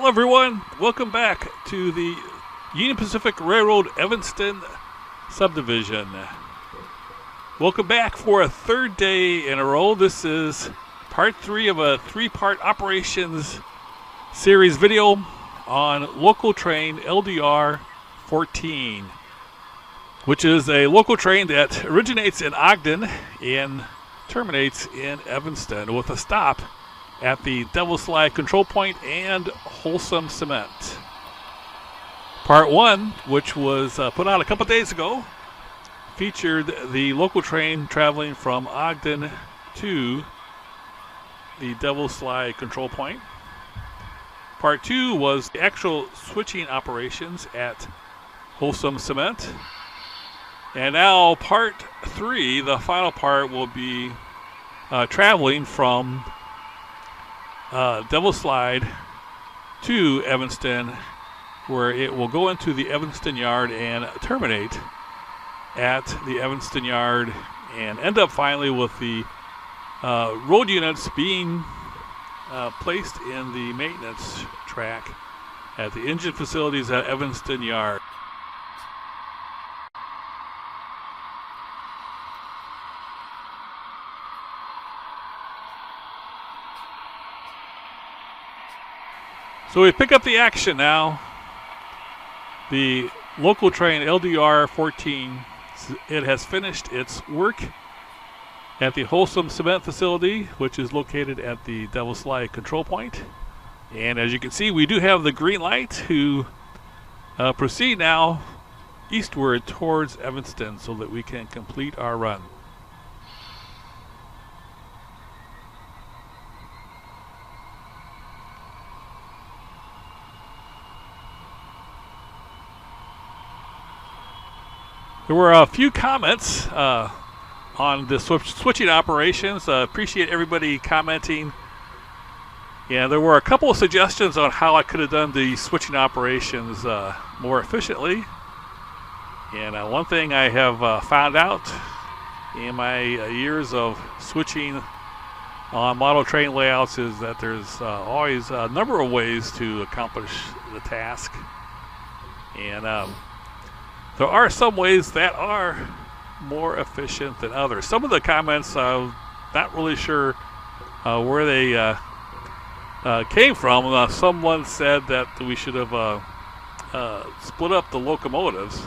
Hello everyone, welcome back to the Union Pacific Railroad Evanston Subdivision. Welcome back for a third day in a row. This is part 3 of a 3-part operations series video on local train LDR14, which is a local train that originates in Ogden and terminates in Evanston with a stop at the Devil's Slide Control Point and Wholesome Cement. Part 1, which was put out a couple days ago, featured the local train traveling from Ogden to the Devil's Slide Control Point. Part 2 was the actual switching operations at Wholesome Cement. And now part 3, the final part, will be traveling from Devil's Slide to Evanston, where it will go into the Evanston Yard and terminate at the Evanston Yard and end up finally with the road units being placed in the maintenance track at the engine facilities at Evanston Yard. So we pick up the action now. The local train LDR14, it has finished its work at the Wholesome Cement facility, which is located at the Devil's Slide Control Point. And as you can see, we do have the green light to proceed now eastward towards Evanston so that we can complete our run. There were a few comments on the switching operations. Appreciate everybody commenting. Yeah, there were a couple of suggestions on how I could have done the switching operations more efficiently. And one thing I have found out in my years of switching on model train layouts is that there's always a number of ways to accomplish the task. And there are some ways that are more efficient than others. Some of the comments, not really sure where they came from. Someone said that we should have split up the locomotives,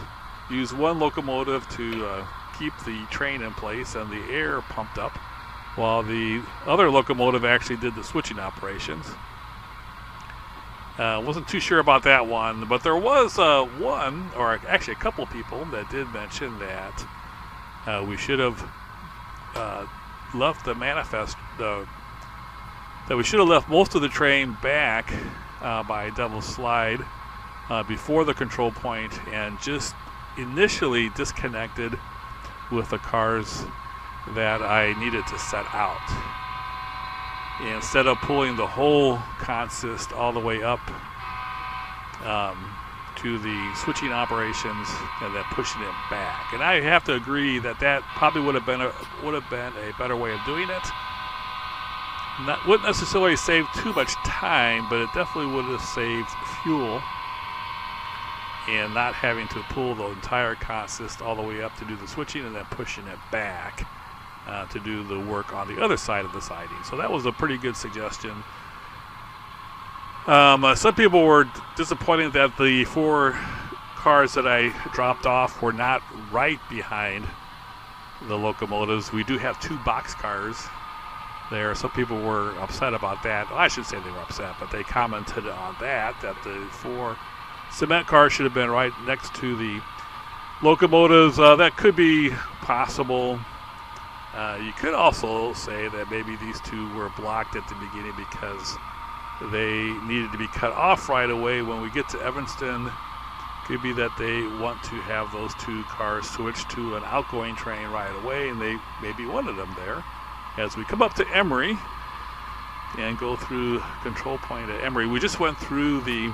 use one locomotive to keep the train in place and the air pumped up, while the other locomotive actually did the switching operations. Wasn't too sure about that one, but there was one, or actually a couple of people that did mention that we should have left the manifest, that we should have left most of the train back by Devil's Slide before the control point and just initially disconnected with the cars that I needed to set out. Instead of pulling the whole consist all the way up to the switching operations and then pushing it back. And I have to agree that that probably would have been a better way of doing it. Wouldn't necessarily save too much time, but it definitely would have saved fuel and not having to pull the entire consist all the way up to do the switching and then pushing it back to do the work on the other side of the siding. So that was a pretty good suggestion. Some people were disappointed that the 4 cars that I dropped off were not right behind the locomotives. We do have 2 box cars there. Some people were upset about that. Well, I should say they were upset, but they commented on that the 4 cement cars should have been right next to the locomotives. That could be possible. You could also say that maybe these 2 were blocked at the beginning because they needed to be cut off right away when we get to Evanston. Could be that they want to have those 2 cars switch to an outgoing train right away, and they maybe wanted them there. As we come up to Emory and go through control point at Emory, we just went through the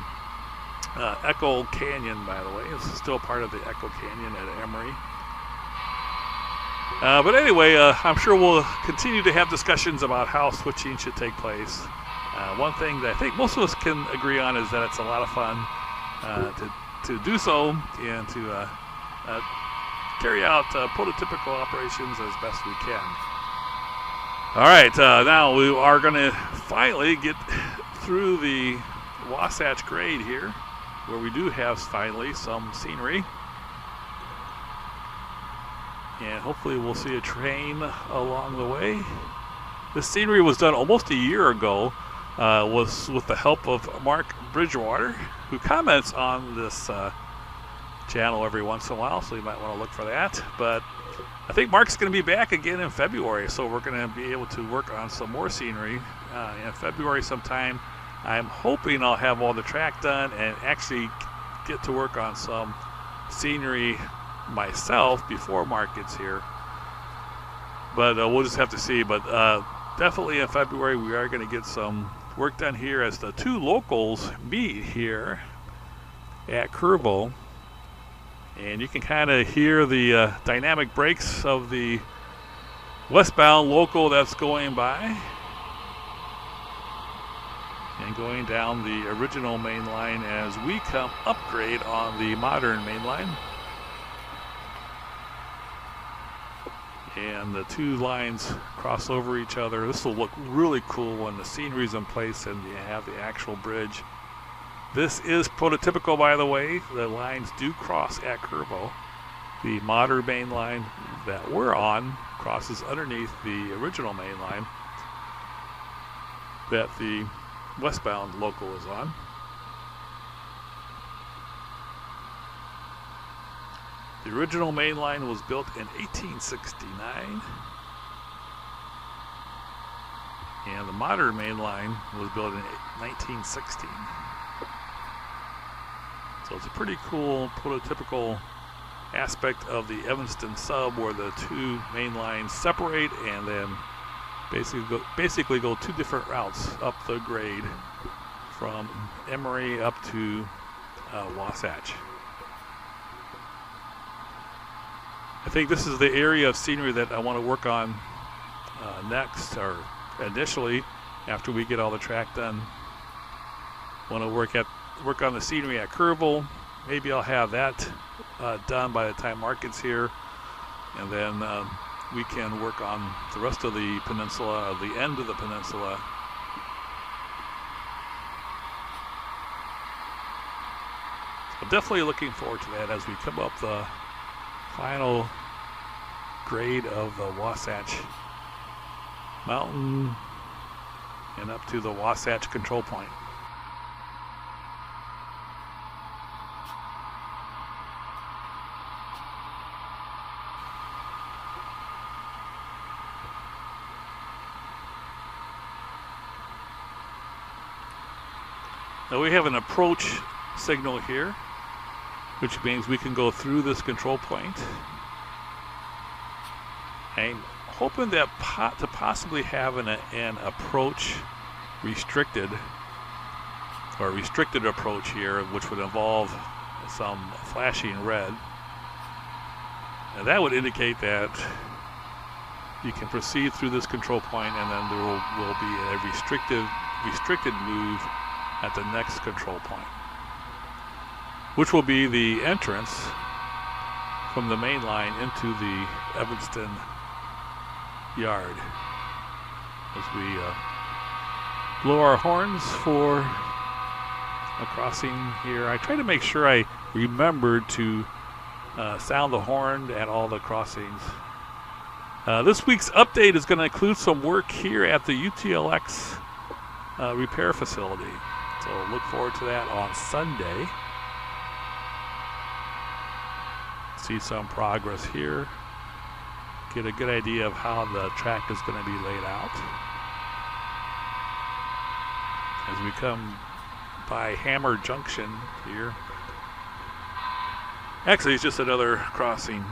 Echo Canyon, by the way. It's still part of the Echo Canyon at Emory. But anyway, I'm sure we'll continue to have discussions about how switching should take place. One thing that I think most of us can agree on is that it's a lot of fun to do so and to carry out prototypical operations as best we can. All right, now we are going to finally get through the Wasatch grade here, where we do have finally some scenery. And hopefully we'll see a train along the way. This scenery was done almost a year ago, was with the help of Mark Bridgewater, who comments on this channel every once in a while, so you might want to look for that. But I think Mark's going to be back again in February, so we're going to be able to work on some more scenery in February sometime. I'm hoping I'll have all the track done and actually get to work on some scenery myself before Mark gets here. But we'll just have to see. But definitely in February we are going to get some work done here as the two locals meet here at Kerrville. And you can kind of hear the dynamic brakes of the westbound local that's going by. And going down the original main line as we come upgrade on the modern main line. And the two lines cross over each other. This will look really cool when the scenery's in place and you have the actual bridge. This is prototypical, by the way. The lines do cross at Kerrville. The modern main line that we're on crosses underneath the original main line that the westbound local is on. The original main line was built in 1869, and the modern main line was built in 1916. So it's a pretty cool prototypical aspect of the Evanston Sub, where the two main lines separate and then basically go two different routes up the grade from Emory up to Wasatch. I think this is the area of scenery that I want to work on next, or initially, after we get all the track done. I want to work on the scenery at Kerrville. Maybe I'll have that done by the time Mark gets here, and then we can work on the rest of the peninsula, the end of the peninsula. I'm definitely looking forward to that as we come up the final grade of the Wasatch Mountain and up to the Wasatch control point. Now we have an approach signal here, which means we can go through this control point. I'm hoping that to possibly have an approach restricted, or restricted approach here, which would involve some flashing red. And that would indicate that you can proceed through this control point, and then there will be a restricted move at the next control point, which will be the entrance from the main line into the Evanston yard. As we blow our horns for a crossing here. I try to make sure I remember to sound the horn at all the crossings. This week's update is going to include some work here at the UTLX repair facility. So look forward to that on Sunday. See some progress here. Get a good idea of how the track is going to be laid out. As we come by Hammer Junction here. Actually, it's just another crossing.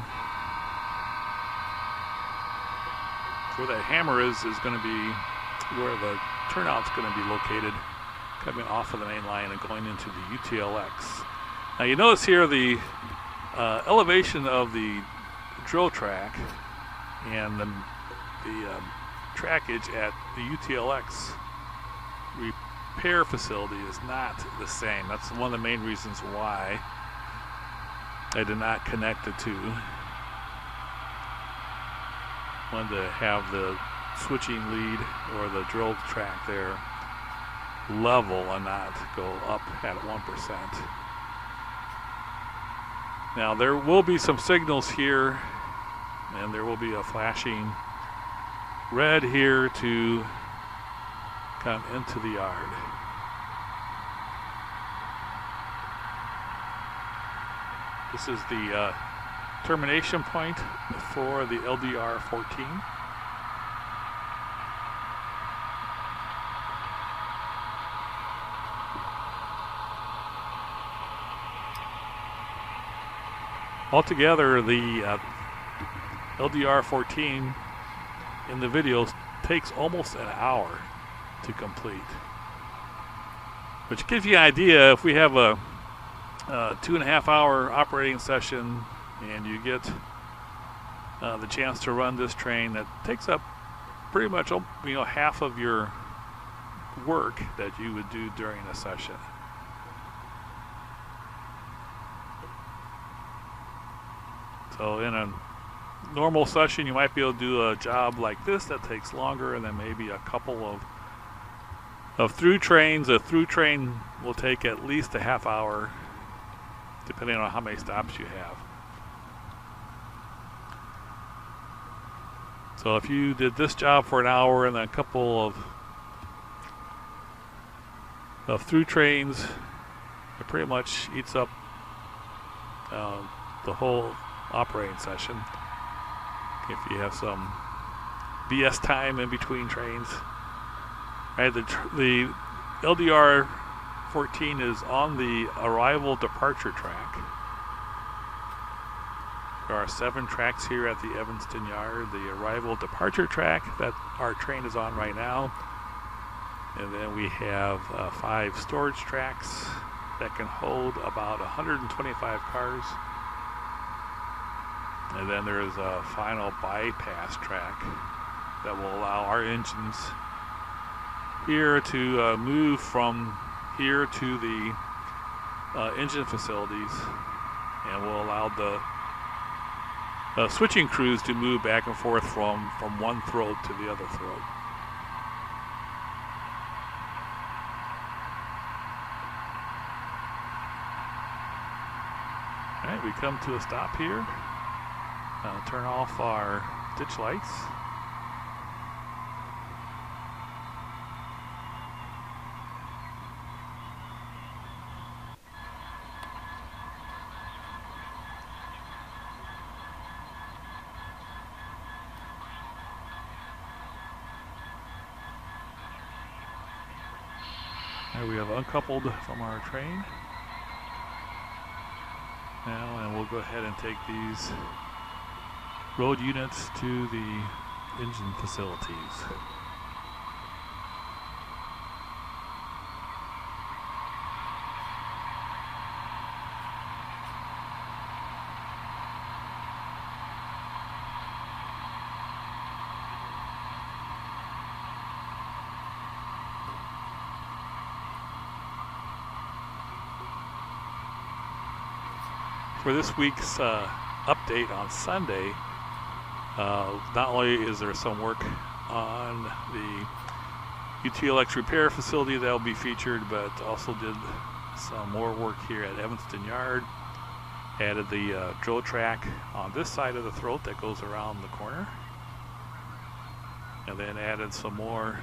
Where that hammer is going to be where the turnout's going to be located, coming off of the main line and going into the UTLX. Now you notice here the elevation of the drill track and the trackage at the UTLX repair facility is not the same. That's one of the main reasons why I did not connect the two. Wanted to have the switching lead or the drill track there level and not go up at 1%. Now there will be some signals here, and there will be a flashing red here to come into the yard. This is the termination point for the LDR14. Altogether, the LDR14 in the video takes almost an hour to complete, which gives you an idea. If we have a 2.5 hour operating session and you get the chance to run this train, that takes up pretty much half of your work that you would do during a session. So in a normal session, you might be able to do a job like this that takes longer, and then maybe a couple of through trains. A through train will take at least a half hour, depending on how many stops you have. So if you did this job for an hour and then a couple of through trains, it pretty much eats up the whole operating session. If you have some BS time in between trains. Right, the LDR14 is on the arrival departure track. There are 7 tracks here at the Evanston yard. The arrival departure track that our train is on right now. And then we have 5 storage tracks that can hold about 125 cars. And then there is a final bypass track that will allow our engines here to move from here to the engine facilities, and will allow the switching crews to move back and forth from one throat to the other throat. All right, we come to a stop here. Turn off our ditch lights. There we have uncoupled from our train now, and we'll go ahead and take these road units to the engine facilities. For this week's update on Sunday, not only is there some work on the UTLX repair facility that will be featured, but also did some more work here at Evanston Yard. Added the drill track on this side of the throat that goes around the corner. And then added some more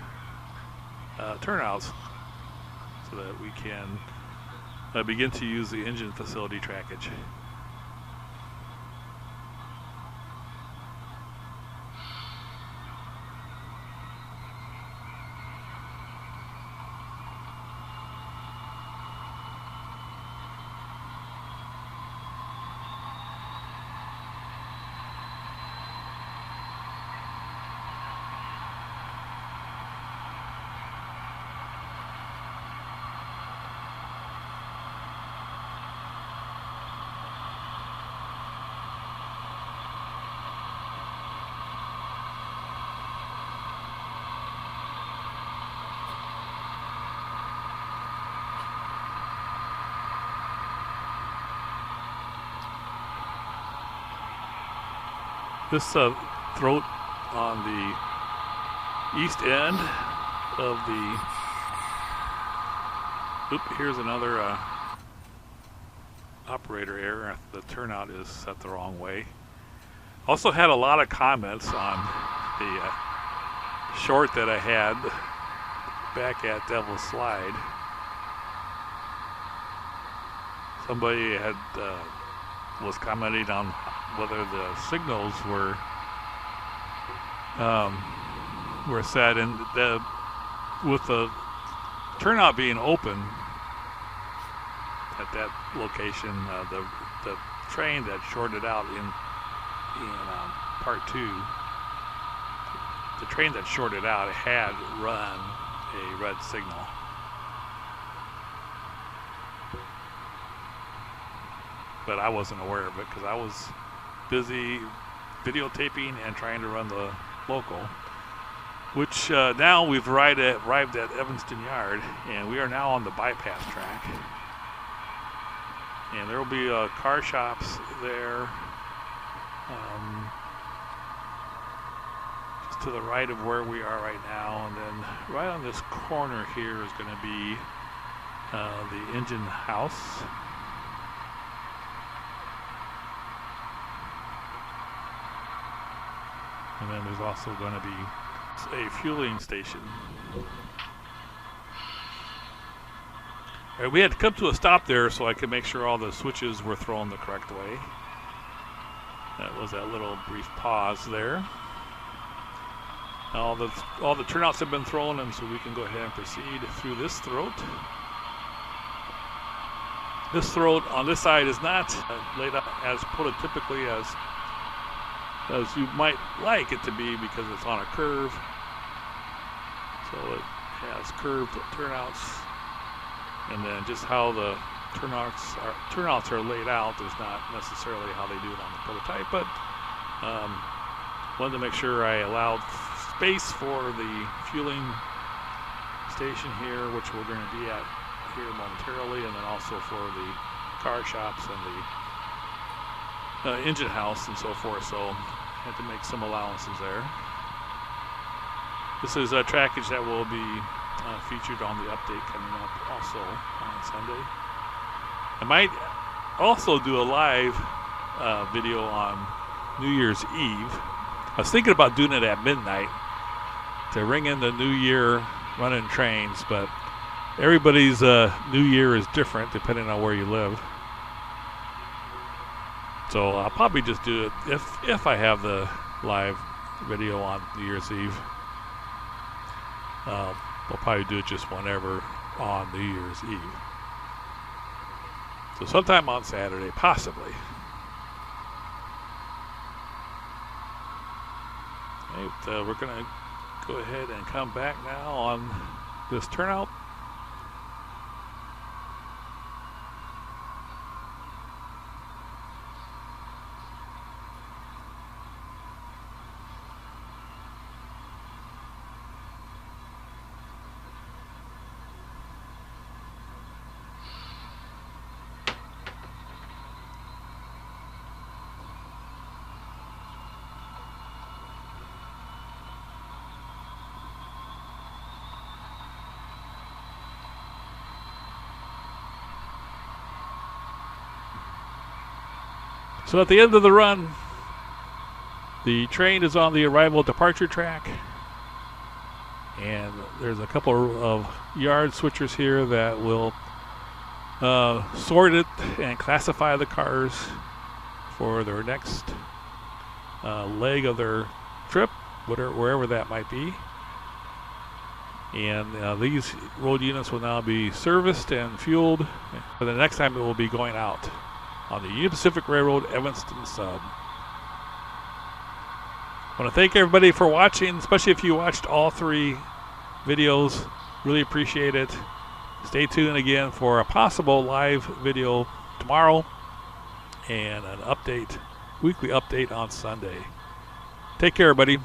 turnouts so that we can begin to use the engine facility trackage. This throat on the east end of the, here's another operator error. The turnout is set the wrong way. Also had a lot of comments on the short that I had back at Devil's Slide. Somebody had was commenting on whether the signals were set, and with the turnout being open at that location, the train that shorted out in part 2, the train that shorted out had run a red signal. But I wasn't aware of it because I was busy videotaping and trying to run the local, which now we've arrived at Evanston Yard, and we are now on the bypass track. And there will be car shops there, just to the right of where we are right now. And then right on this corner here is going to be the engine house. And then there's also going to be a fueling station. We had to come to a stop there so I could make sure all the switches were thrown the correct way. That was that little brief pause there. All the turnouts have been thrown, and so we can go ahead and proceed through this throat. This throat on this side is not laid out as prototypically as you might like it to be, because it's on a curve. So it has curved turnouts, and then just how the turnouts are laid out is not necessarily how they do it on the prototype, but wanted to make sure I allowed space for the fueling station here, which we're going to be at here momentarily, and then also for the car shops and the engine house and so forth. So had to make some allowances there. This is a trackage that will be featured on the update coming up also on Sunday. I might also do a live video on New Year's Eve. I was thinking about doing it at midnight to ring in the new year running trains, but everybody's new year is different depending on where you live. So I'll probably just do it if I have the live video on New Year's Eve. We'll probably do it just whenever on New Year's Eve. So sometime on Saturday, possibly. Right, we're going to go ahead and come back now on this turnout. So at the end of the run, the train is on the arrival departure track, and there's a couple of yard switchers here that will sort it and classify the cars for their next leg of their trip, wherever that might be. And these road units will now be serviced and fueled for the next time it will be going out on the Union Pacific Railroad Evanston Sub. I want to thank everybody for watching, especially if you watched all 3 videos. Really appreciate it. Stay tuned again for a possible live video tomorrow and an weekly update on Sunday. Take care, everybody.